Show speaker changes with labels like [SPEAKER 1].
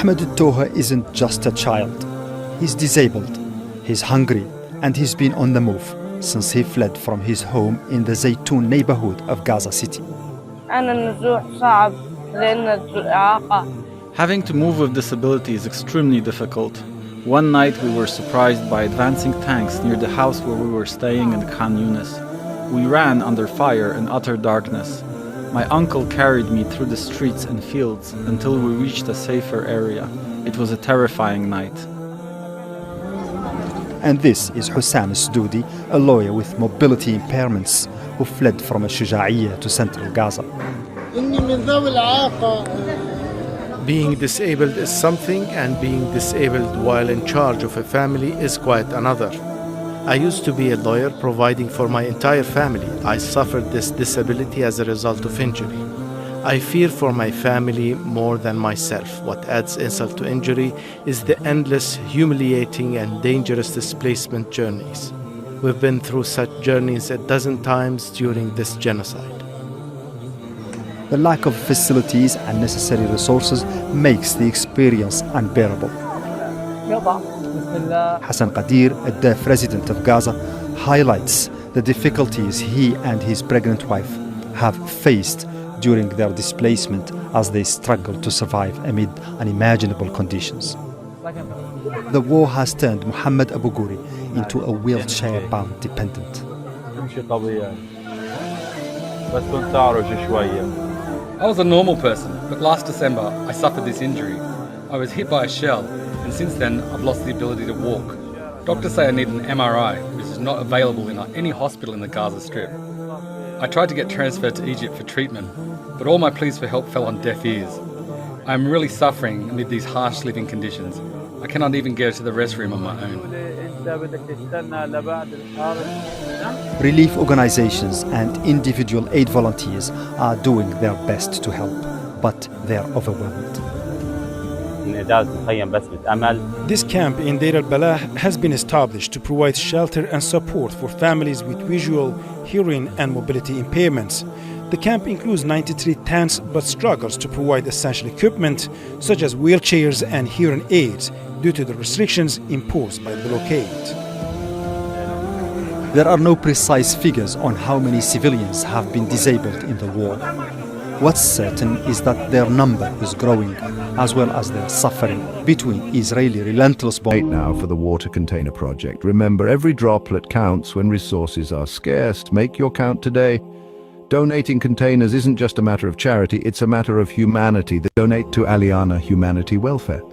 [SPEAKER 1] Ahmed Toha isn't just a child. He's disabled, he's hungry, and he's been on the move since he fled from his home in the Zaytoun neighborhood of Gaza City.
[SPEAKER 2] Having to move with disability is extremely difficult. One night we were surprised by advancing tanks near the house where we were staying in Khan Yunis. We ran under fire in utter darkness. My uncle carried me through the streets and fields until we reached a safer area. It was a terrifying night.
[SPEAKER 1] And this is Hussam Sdoudi, a lawyer with mobility impairments who fled from Shuja'iyya to central Gaza.
[SPEAKER 3] Being disabled is something, and being disabled while in charge of a family is quite another. I used to be a lawyer providing for my entire family. I suffered this disability as a result of injury. I fear for my family more than myself. What adds insult to injury is the endless, humiliating and dangerous displacement journeys. We've been through such journeys a dozen times during this genocide.
[SPEAKER 1] The lack of facilities and necessary resources makes the experience unbearable. Hassan Qadir, a deaf resident of Gaza, highlights the difficulties he and his pregnant wife have faced during their displacement as they struggle to survive amid unimaginable conditions. The war has turned Muhammad Abu Guri into a wheelchair-bound dependent.
[SPEAKER 4] I was a normal person, but last December I suffered this injury. I was hit by a shell, and since then I've lost the ability to walk. Doctors say I need an MRI, which is not available in any hospital in the Gaza Strip. I tried to get transferred to Egypt for treatment, but all my pleas for help fell on deaf ears. I am really suffering amid these harsh living conditions. I cannot even go to the restroom on my own.
[SPEAKER 1] Relief organizations and individual aid volunteers are doing their best to help, but they're overwhelmed.
[SPEAKER 5] This camp in Deir al-Balah has been established to provide shelter and support for families with visual, hearing and mobility impairments. The camp includes 93 tents but struggles to provide essential equipment such as wheelchairs and hearing aids due to the restrictions imposed by the blockade.
[SPEAKER 1] There are no precise figures on how many civilians have been disabled in the war. What's certain is that their number is growing, as well as their suffering between Israeli relentless bombing.
[SPEAKER 6] Now for the water container project. Remember, every droplet counts when resources are scarce. Make your count today. Donating containers isn't just a matter of charity, it's a matter of humanity. Donate to Al-ianah Humanity Welfare.